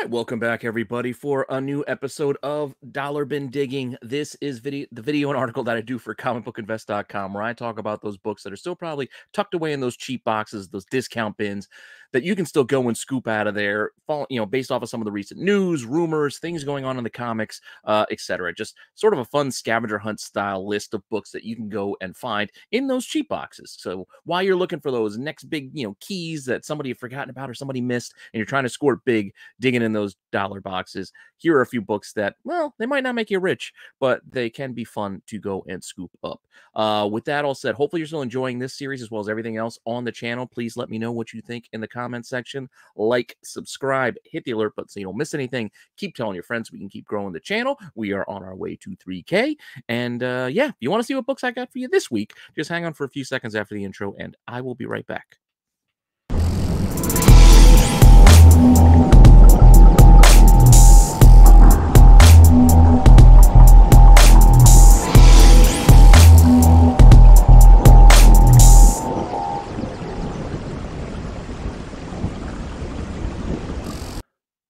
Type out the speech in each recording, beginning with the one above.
Welcome back, everybody, for a new episode of Dollar Bin Digging. This is the video and article that I do for comicbookinvest.com, where I talk about those books that are still probably tucked away in those cheap boxes, those discount bins, that you can still go and scoop out of there, based off of some of the recent news, rumors, things going on in the comics, etc. Just sort of a fun scavenger hunt style list of books that you can go and find in those cheap boxes. So while you're looking for those next big, keys that somebody had forgotten about or somebody missed, and you're trying to score big, digging in those dollar boxes, here are a few books that, well, they might not make you rich, but they can be fun to go and scoop up. With that all said, hopefully you're still enjoying this series as well as everything else on the channel. Please let me know what you think in the comment section. Like, subscribe, hit the alert button so you don't miss anything. Keep telling your friends so we can keep growing the channel. We are on our way to 3K. And yeah, if you want to see what books I got for you this week, just hang on for a few seconds after the intro, and I will be right back.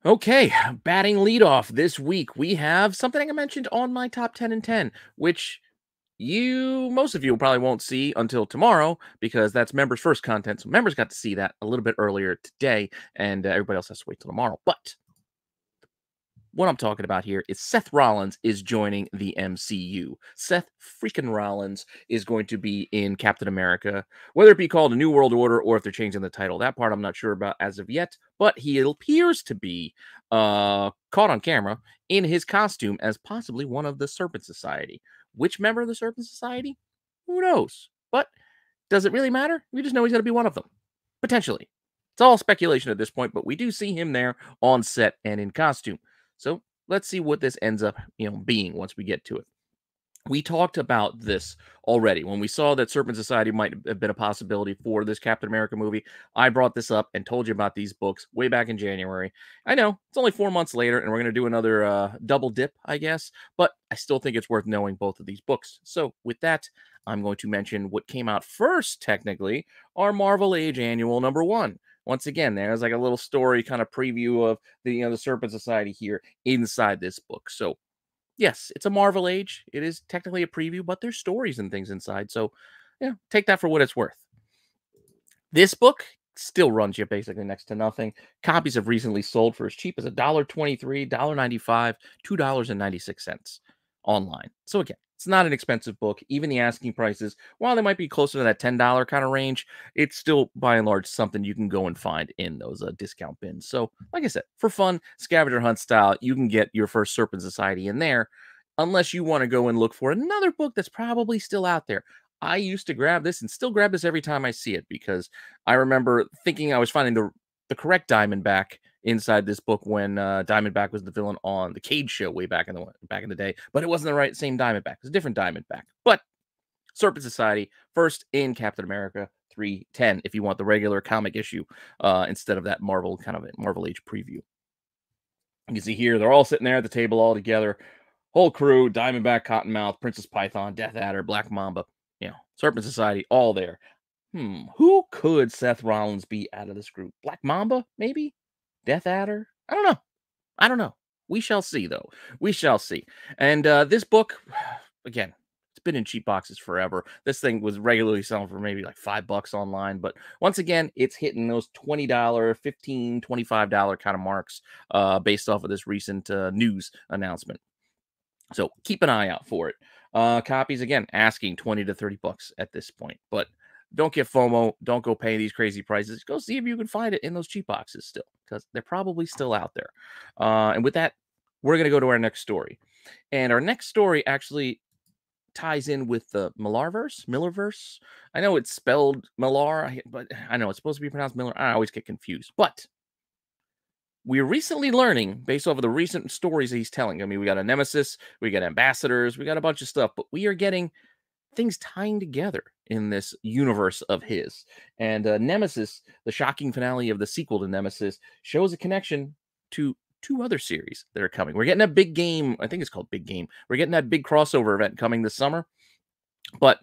Okay, batting leadoff this week, we have something I mentioned on my top 10 and 10, which most of you probably won't see until tomorrow because that's members first content. So members got to see that a little bit earlier today, and everybody else has to wait till tomorrow. But what I'm talking about here is Seth Rollins is joining the MCU. Seth freaking Rollins is going to be in Captain America, whether it be called A New World Order or if they're changing the title. That part I'm not sure about as of yet, but he appears to be caught on camera in his costume as possibly one of the Serpent Society. Which member of the Serpent Society? Who knows? But does it really matter? We just know he's going to be one of them. Potentially. It's all speculation at this point, but we do see him there on set and in costume. So let's see what this ends up, being once we get to it. We talked about this already when we saw that Serpent Society might have been a possibility for this Captain America movie. I brought this up and told you about these books way back in January. I know it's only 4 months later, and we're going to do another double dip, I guess, but I still think it's worth knowing both of these books. So with that, I'm going to mention what came out first, technically, our Marvel Age Annual #1. Once again, there's like a little story kind of preview of the Serpent Society here inside this book. So yes, it's a Marvel Age. It is technically a preview, but there's stories and things inside. So yeah, take that for what it's worth. This book still runs you basically next to nothing. Copies have recently sold for as cheap as $1.23, $1.95, $2.96 online. So again, it's not an expensive book. Even the asking prices, while they might be closer to that $10 kind of range, it's still by and large something you can go and find in those discount bins. So like I said, for fun, scavenger hunt style, you can get your first Serpent Society in there, unless you want to go and look for another book that's probably still out there. I used to grab this and still grab this every time I see it because I remember thinking I was finding the correct Diamondback inside this book when Diamondback was the villain on the Cage show way back in the day, but it wasn't the right same Diamondback. It was a different Diamondback. But Serpent Society first in Captain America 310 if you want the regular comic issue instead of that Marvel Age preview. You can see here they're all sitting there at the table all together. Whole crew, Diamondback, Cottonmouth, Princess Python, Death Adder, Black Mamba, Serpent Society, all there. Who could Seth Rollins be out of this group? Black Mamba, maybe? Death Adder? I don't know. We shall see, though. We shall see. And this book, again, it's been in cheap boxes forever. This thing was regularly selling for maybe like $5 online. But once again, it's hitting those $20, $15, $25 kind of marks based off of this recent news announcement. So keep an eye out for it. Copies, again, asking $20 to $30 at this point. But don't get FOMO. Don't go pay these crazy prices. Go see if you can find it in those cheap boxes still, because they're probably still out there. And with that, we're going to go to our next story. And our next story actually ties in with the Millarverse. I know it's spelled Millar, but I know it's supposed to be pronounced Miller. I always get confused. But we're recently learning, based off of the recent stories that he's telling. I mean, we got a Nemesis, we got ambassadors, we got a bunch of stuff, but we are getting things tying together in this universe of his. And Nemesis, the shocking finale of the sequel to Nemesis, shows a connection to 2 other series that are coming. We're getting a big game. I think it's called Big Game. We're getting that big crossover event coming this summer. But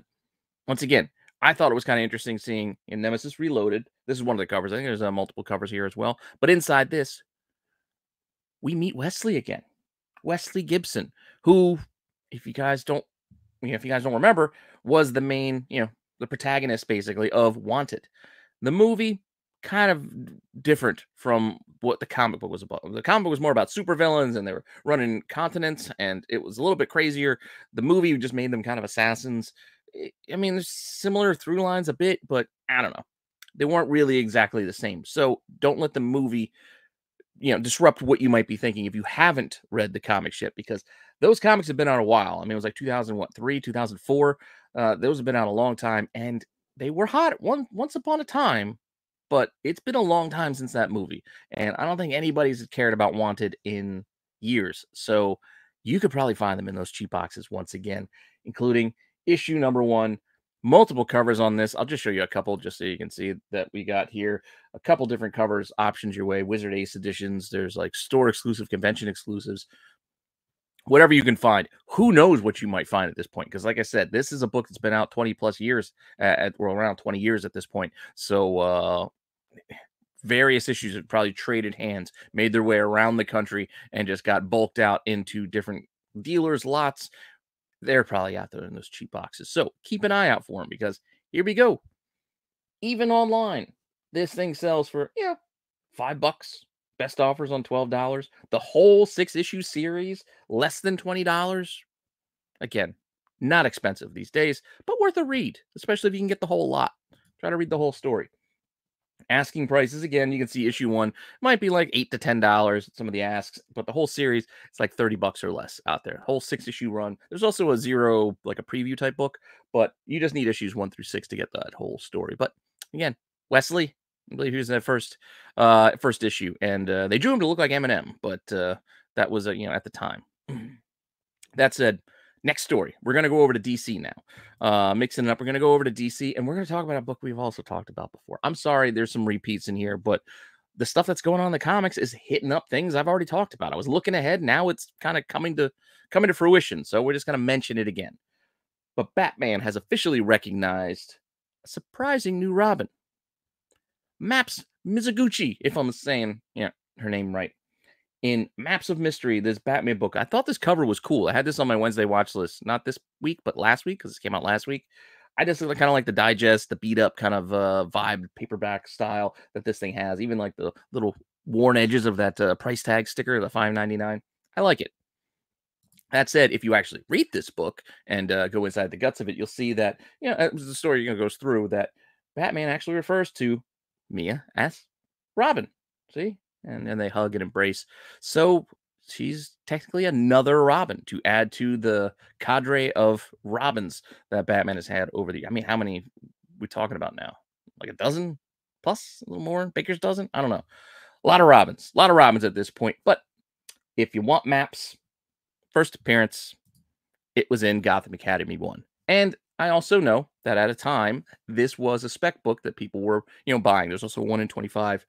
once again, I thought it was kind of interesting seeing in Nemesis Reloaded. This is one of the covers. I think there's multiple covers here as well. But inside this, we meet Wesley again. Wesley Gibson, who, if you guys don't, if you guys don't remember, was the main, the protagonist basically of Wanted. The movie kind of different from what the comic book was about. The comic book was more about supervillains and they were running continents, and it was a little bit crazier. The movie just made them kind of assassins. I mean, there's similar through lines a bit, but I don't know. They weren't really exactly the same. So don't let the movie disrupt what you might be thinking if you haven't read the comics yet, because those comics have been out a while. I mean, it was like 2003, 2004. Those have been out a long time, and they were hot once upon a time, but it's been a long time since that movie. And I don't think anybody's cared about Wanted in years. So you could probably find them in those cheap boxes once again, including issue number 1. Multiple covers on this. I'll just show you a couple just so you can see that we got here a couple different covers options your way. Wizard Ace editions. There's like store exclusive, convention exclusives, whatever you can find. Who knows what you might find at this point? Because like I said, this is a book that's been out 20 plus years or around 20 years at this point. So various issues have probably traded hands, made their way around the country, and just got bulked out into different dealers' lots. They're probably out there in those cheap boxes. So keep an eye out for them, because here we go. Even online, this thing sells for, $5. Best offers on $12. The whole 6-issue series, less than $20. Again, not expensive these days, but worth a read, especially if you can get the whole lot. Try to read the whole story. Asking prices, again, you can see issue 1 might be like $8 to $10, some of the asks, but the whole series, it's like $30 or less out there. Whole 6-issue run. There's also a zero, like a preview type book, but you just need issues 1 through 6 to get that whole story. But again, Wesley, I believe he was in that first issue, and they drew him to look like Eminem, but that was at the time. That said, next story. We're going to go over to DC now. Mixing it up, we're going to go over to DC, and we're going to talk about a book we've also talked about before. I'm sorry, there's some repeats in here, but the stuff that's going on in the comics is hitting up things I've already talked about. I was looking ahead. Now it's kind of coming to fruition, so we're just going to mention it again. But Batman has officially recognized a surprising new Robin. Maps Mizuguchi, if I'm saying her name right. In Maps of Mystery, this Batman book, I thought this cover was cool. I had this on my Wednesday watch list, not this week, but last week, because it came out last week. I just kind of like the digest, the beat up kind of vibe, paperback style that this thing has. Even like the little worn edges of that price tag sticker, the $5.99. I like it. That said, if you actually read this book and go inside the guts of it, you'll see that, the story goes through that Batman actually refers to Mia as Robin. See? And then they hug and embrace. So she's technically another Robin to add to the cadre of Robins that Batman has had over the... I mean, how many we talking about now? Like a dozen plus? A little more? Baker's dozen? I don't know. A lot of Robins. A lot of Robins at this point. But if you want Maps, first appearance, it was in Gotham Academy 1. And I also know that at a time, this was a spec book that people were, buying. There's also a 1 in 25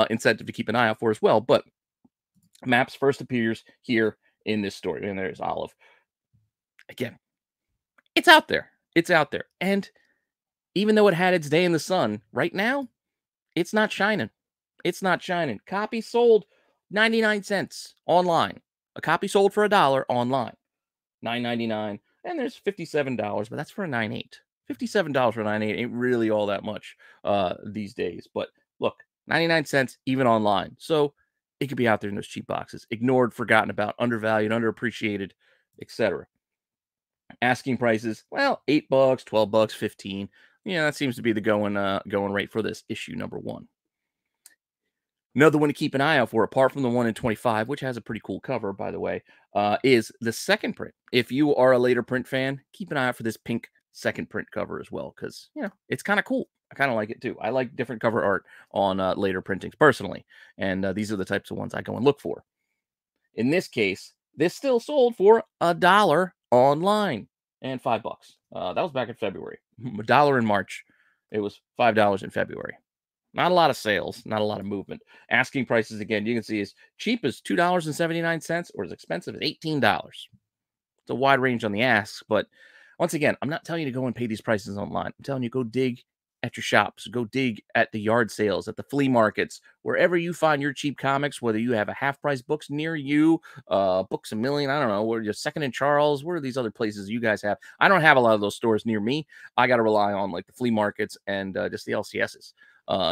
incentive to keep an eye out for as well. But Maps first appears here in this story. And there's Olive. Again, it's out there. It's out there. And even though it had its day in the sun, right now, it's not shining. It's not shining. Copy sold 99 cents online. A copy sold for $1 online. $9.99. And there's $57, but that's for a 9.8. $57 for a 9.8 ain't really all that much these days. But look, 99 cents even online. So it could be out there in those cheap boxes. Ignored, forgotten about, undervalued, underappreciated, etc. Asking prices, well, $8, $12, $15. That seems to be the going rate for this issue number 1. Another one to keep an eye out for, apart from the 1 in 25, which has a pretty cool cover, by the way, is the second print. If you are a later print fan, keep an eye out for this pink second print cover as well, because, it's kind of cool. I kind of like it too. I like different cover art on later printings personally, and these are the types of ones I go and look for. In this case, this still sold for $1 online and $5. That was back in February. $1 in March. It was $5 in February. Not a lot of sales, not a lot of movement. Asking prices, again, you can see as cheap as $2.79 or as expensive as $18. It's a wide range on the asks, but once again, I'm not telling you to go and pay these prices online. I'm telling you, go dig at your shops, go dig at the yard sales, at the flea markets, wherever you find your cheap comics, whether you have a half price books near you, Books a Million, I don't know, where you're Second and Charles, where are these other places you guys have? I don't have a lot of those stores near me. I got to rely on like the flea markets and just the LCSs,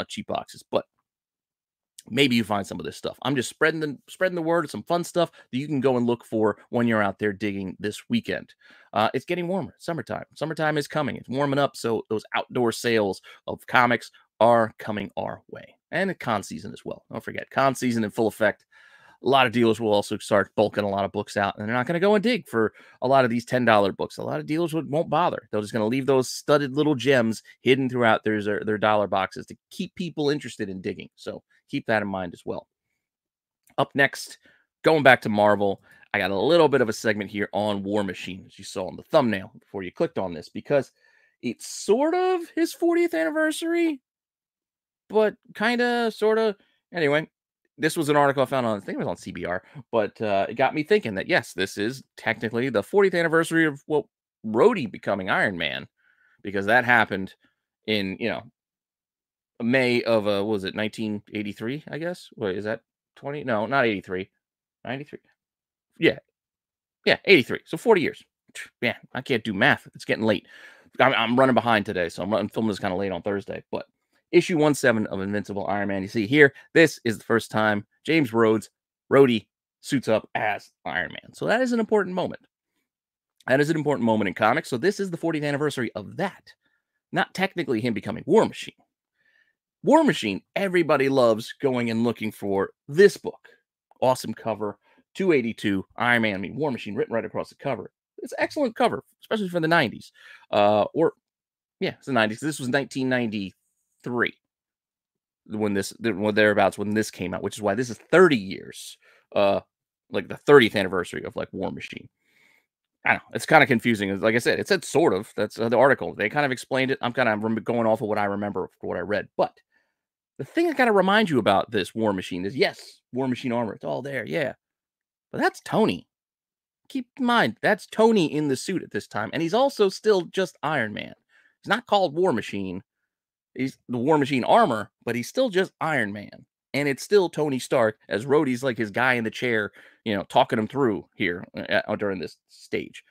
cheap boxes. But maybe you find some of this stuff. I'm just spreading the word of some fun stuff that you can go and look for when you're out there digging this weekend. It's getting warmer. Summertime. Summertime is coming. It's warming up, so those outdoor sales of comics are coming our way. And the con season as well. Don't forget, con season in full effect. A lot of dealers will also start bulking a lot of books out, and they're not going to go and dig for a lot of these $10 books. A lot of dealers won't bother. They're just going to leave those studded little gems hidden throughout their dollar boxes to keep people interested in digging. So keep that in mind as well. Up next, going back to Marvel, I got a little bit of a segment here on War Machine, as you saw on the thumbnail before you clicked on this, because it's sort of his 40th anniversary, but kind of, sort of. Anyway, this was an article I found on, I think it was on CBR, but it got me thinking that, yes, this is technically the 40th anniversary of, well, Rhodey becoming Iron Man, because that happened in, May of, what was it, 1983, I guess? Wait, is that 20? No, not 83. 93. Yeah. Yeah, 83. So 40 years. Man, I can't do math. It's getting late. I'm running behind today, so I'm filming this kind of late on Thursday, but issue 1/7 of Invincible Iron Man. You see here, this is the first time James Rhodey suits up as Iron Man. So that is an important moment. That is an important moment in comics. So this is the 40th anniversary of that. Not technically him becoming War Machine. War Machine, everybody loves going and looking for this book. Awesome cover, 282, Iron Man, War Machine written right across the cover. It's an excellent cover, especially for the 90s. It's the 90s. This was 1993 when thereabouts when this came out, which is why this is 30 years, like the 30th anniversary of like War Machine. I don't know. It's kind of confusing. Like I said, it said sort of. That's the article. They kind of explained it. I'm kind of going off of what I remember for what I read. But the thing I got to remind you about this War Machine is, yes, War Machine armor. It's all there. Yeah. But that's Tony. Keep in mind, that's Tony in the suit at this time. And he's also still just Iron Man. He's not called War Machine. He's the War Machine armor, but he's still just Iron Man. And it's still Tony Stark, as Rhodey's like his guy in the chair, talking him through here during this stage.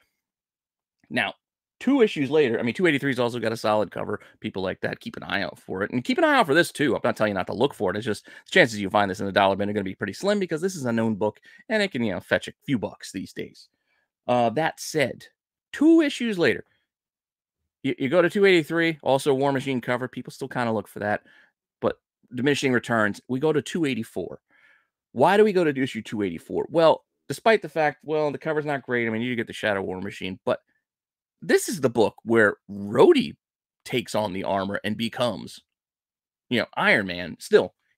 Now, 2 issues later, 283's also got a solid cover. People like that. Keep an eye out for it. And keep an eye out for this, too. I'm not telling you not to look for it. It's just the chances you find this in the dollar bin are going to be pretty slim because this is a known book and it can, fetch a few bucks these days. That said, 2 issues later, you go to 283, also War Machine cover. People still kind of look for that. But diminishing returns, we go to 284. Why do we go to issue 284? Well, despite the fact, the cover's not great. You get the Shadow War Machine, but this is the book where Rhodey takes on the armor and becomes, Iron Man.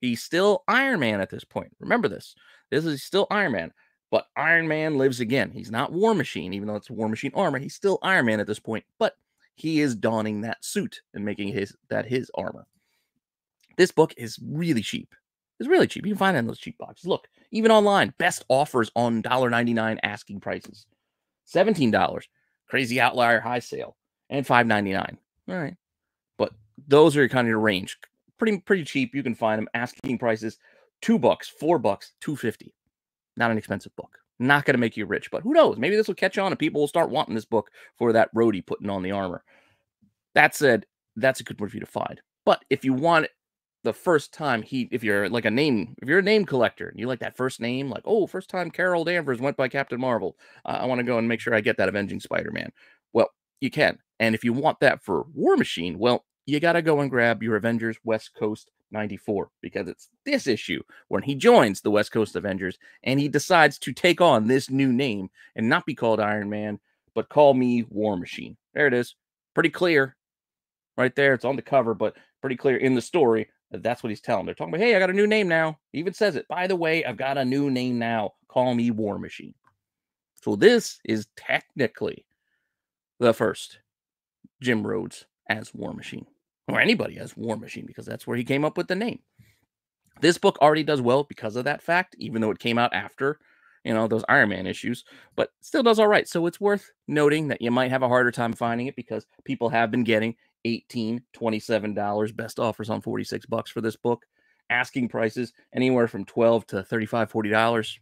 He's still Iron Man at this point. Remember this. This is still Iron Man, but Iron Man lives again. He's not War Machine, even though it's War Machine armor. He's still Iron Man at this point, but he is donning that suit and making his armor. This book is really cheap. It's really cheap. You can find it in those cheap boxes. Look, even online, best offers on $1.99 asking prices. $17. Crazy outlier high sale, and $5.99. All right, but those are kind of your range. Pretty cheap. You can find them asking prices $2, $4, $2.50. Not an expensive book. Not going to make you rich, but who knows? Maybe this will catch on and people will start wanting this book for that Rhodey putting on the armor. That said, that's a good one for you to find. But if you want it the first time, if you're a name collector and you like that first name, like, oh, first time Carol Danvers went by Captain Marvel, I want to go and make sure I get that Avenging Spider-Man. Well, you can. And if you want that for War Machine, well, you got to go and grab your Avengers West Coast 94, because it's this issue when he joins the West Coast Avengers and he decides to take on this new name and not be called Iron Man, but call me War Machine. There it is. Pretty clear right there. It's on the cover, but pretty clear in the story. That's what he's telling them. They're talking about, hey, I got a new name now. He even says it. By the way, I've got a new name now. Call me War Machine. So this is technically the first Jim Rhodes as War Machine, or anybody as War Machine, because that's where he came up with the name. This book already does well because of that fact, even though it came out after, those Iron Man issues, but still does all right. So it's worth noting that you might have a harder time finding it because people have been getting $18, $27. Best offers on $46 for this book. Asking prices anywhere from $12 to $35, $40.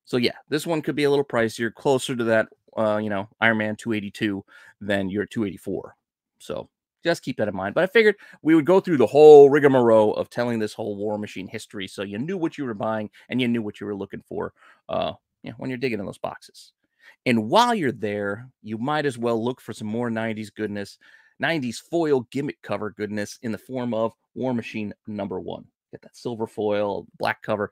So yeah, this one could be a little pricier, closer to that, Iron Man 282 than your 284. So just keep that in mind. But I figured we would go through the whole rigmarole of telling this whole War Machine history, so you knew what you were buying and you knew what you were looking for, when you're digging in those boxes. And while you're there, you might as well look for some more 90s goodness, 90s foil gimmick cover goodness in the form of War Machine #1. Get that silver foil, black cover.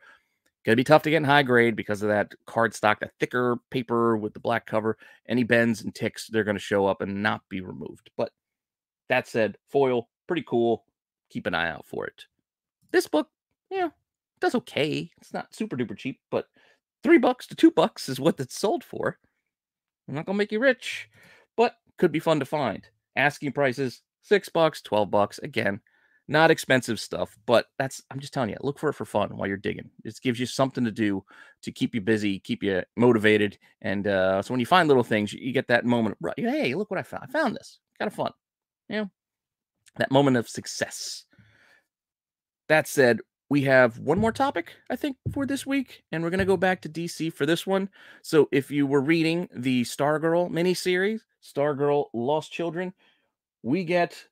Gonna be tough to get in high grade because of that cardstock, that thicker paper with the black cover. Any bends and ticks, they're going to show up and not be removed. But that said, foil, pretty cool. Keep an eye out for it. This book, does okay. It's not super duper cheap, but $3 to $2 is what it's sold for. I'm not gonna make you rich, but could be fun to find. Asking prices $6, $12. Again, not expensive stuff, but I'm just telling you, look for it for fun while you're digging. It gives you something to do to keep you busy, keep you motivated. And so when you find little things, you get that moment, right? Hey, look what I found. I found this. Kind of fun. That moment of success. That said, we have one more topic, I think, for this week, and we're going to go back to DC for this one. So if you were reading the Stargirl miniseries, Stargirl Lost Children, we get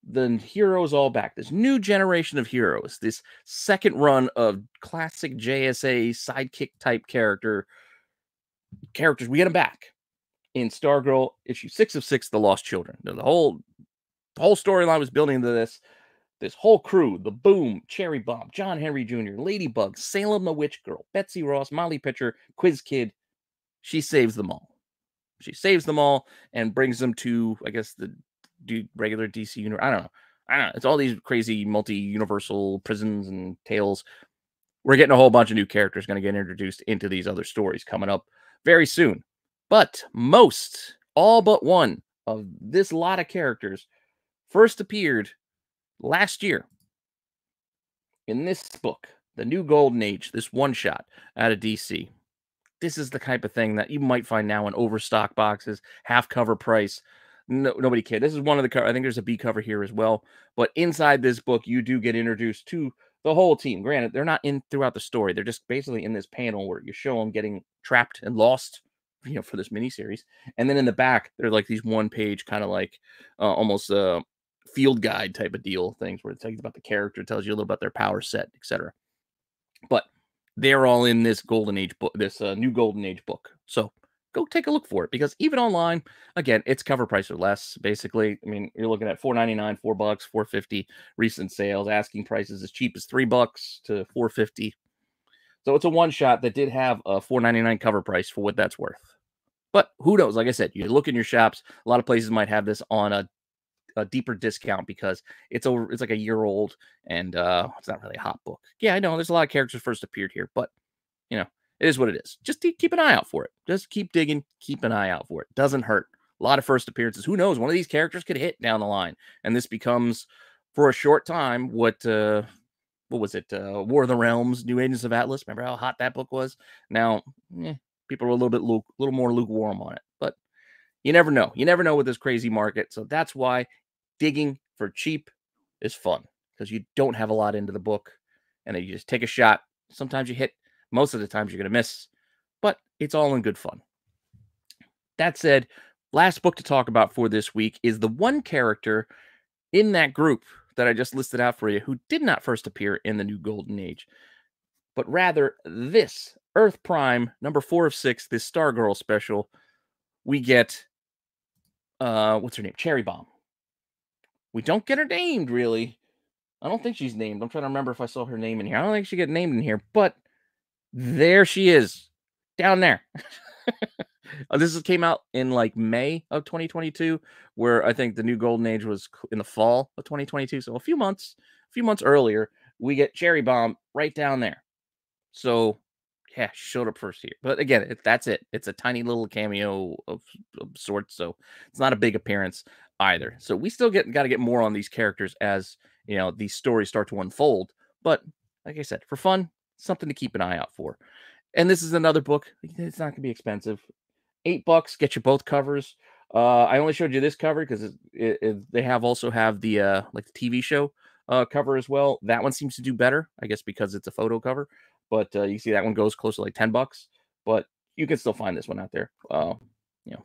the heroes all back. This new generation of heroes, this second run of classic JSA sidekick type characters. We get them back in Stargirl issue 6 of 6, The Lost Children. The whole storyline was building into this whole crew: the Boom, Cherry Bomb, John Henry Jr., Ladybug, Salem the Witch Girl, Betsy Ross, Molly Pitcher, Quiz Kid. She saves them all. She saves them all and brings them to, I guess, the regular DC universe. I don't know. It's all these crazy multi-universal prisons and tales. We're getting a whole bunch of new characters going to get introduced into these other stories coming up very soon. But all but one of this lot of characters first appeared last year in this book, The New Golden Age, this one-shot out of DC. This is the type of thing that you might find now in overstock boxes, half cover price. Nobody cares. This is one of the cover. I think there's a B cover here as well. But inside this book, you do get introduced to the whole team. Granted, they're not in throughout the story. They're just basically in this panel where you show them getting trapped and lost, for this miniseries. And then in the back, they're like these one-page kind of like almost field guide type of deal things where it tells you about the character, tells you a little about their power set, etc. But they're all in this Golden Age book, this new Golden Age book. So go take a look for it, because even online, again, it's cover price or less. Basically, I mean, you're looking at $4.99, $4, $4.50 recent sales. Asking prices as cheap as $3 to $4.50. So it's a one shot that did have a $4.99 cover price for what that's worth. But who knows? Like I said, you look in your shops. A lot of places might have this on a deeper discount because it's like a year old and it's not really a hot book. Yeah, I know there's a lot of characters first appeared here, but it is what it is. Just keep an eye out for it. Just keep digging, keep an eye out for it. Doesn't hurt. A lot of first appearances. Who knows? One of these characters could hit down the line, and this becomes, for a short time, what was it? War of the Realms, New Agents of Atlas. Remember how hot that book was? Now, people are a little more lukewarm on it, but you never know. You never know with this crazy market. So that's why digging for cheap is fun, because you don't have a lot into the book, and then you just take a shot. Sometimes you hit. Most of the times you're going to miss, but it's all in good fun. That said, last book to talk about for this week is the one character in that group that I just listed out for you who did not first appear in the New Golden Age, but rather this Earth Prime #4 of 6, this Stargirl special. We get, what's her name? Cherry Bomb. We don't get her named, really. I don't think she's named. I'm trying to remember if I saw her name in here. I don't think she get named in here, but there she is, down there. This came out in like May of 2022, where I think the New Golden Age was in the fall of 2022. So a few months earlier, we get Cherry Bomb right down there. So yeah, she showed up first here. But again, that's it. It's a tiny little cameo of sorts, so it's not a big appearance either. So we still got to get more on these characters as these stories start to unfold. But like I said, for fun, something to keep an eye out for. And this is another book. It's not going to be expensive. $8, get you both covers. I only showed you this cover because they also have the like the TV show cover as well. That one seems to do better, I guess, because it's a photo cover. But you see that one goes close to like $10, but you can still find this one out there,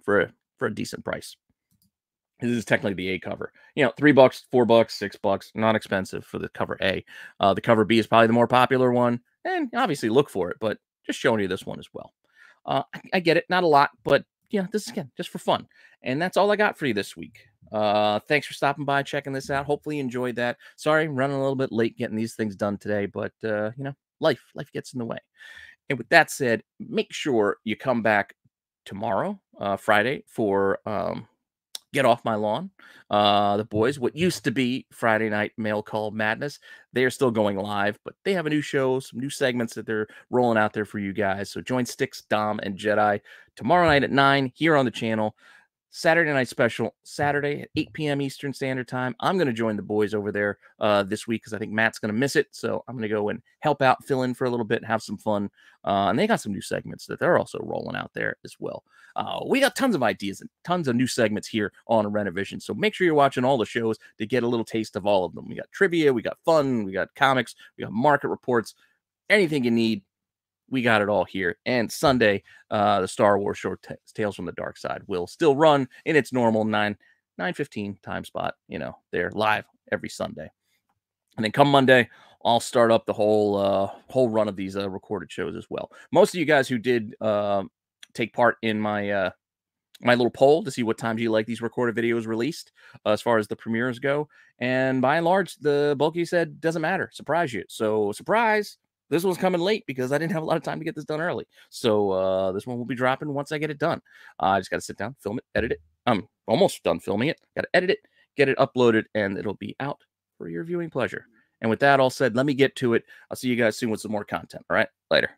for a decent price. This is technically the A cover. $3, $4, $6, not expensive for the cover A. The cover B is probably the more popular one, and obviously look for it, but just showing you this one as well. I get it, not a lot, but this is again just for fun. And that's all I got for you this week. Thanks for stopping by, checking this out. Hopefully you enjoyed that. Sorry, I'm running a little bit late getting these things done today, but life gets in the way. And with that said, make sure you come back tomorrow, Friday, for Get Off My Lawn. The boys, what used to be Friday Night Mail Call Madness, they are still going live, but they have a new show, some new segments that they're rolling out there for you guys. So join Sticks, Dom, and Jedi tomorrow night at 9 here on the channel. Saturday night special, Saturday at 8 p.m. Eastern Standard Time. I'm going to join the boys over there this week because I think Matt's going to miss it. So I'm going to go and help out, fill in for a little bit, have some fun. And they got some new segments that they're also rolling out there as well. We got tons of ideas and tons of new segments here on Rennavision. So make sure you're watching all the shows to get a little taste of all of them. We got trivia, we got fun, we got comics, we got market reports, anything you need. We got it all here. And Sunday, the Star Wars short Tales from the Dark Side will still run in its normal 9:15 time spot. They're live every Sunday. And then come Monday, I'll start up the whole run of these recorded shows as well. Most of you guys who did take part in my little poll to see what times you like these recorded videos released as far as the premieres go. And by and large, the bulk of you said doesn't matter. Surprise you. So surprise. This one's coming late because I didn't have a lot of time to get this done early. So this one will be dropping once I get it done. I just got to sit down, film it, edit it. I'm almost done filming it. Got to edit it, get it uploaded, and it'll be out for your viewing pleasure. And with that all said, let me get to it. I'll see you guys soon with some more content. All right, later.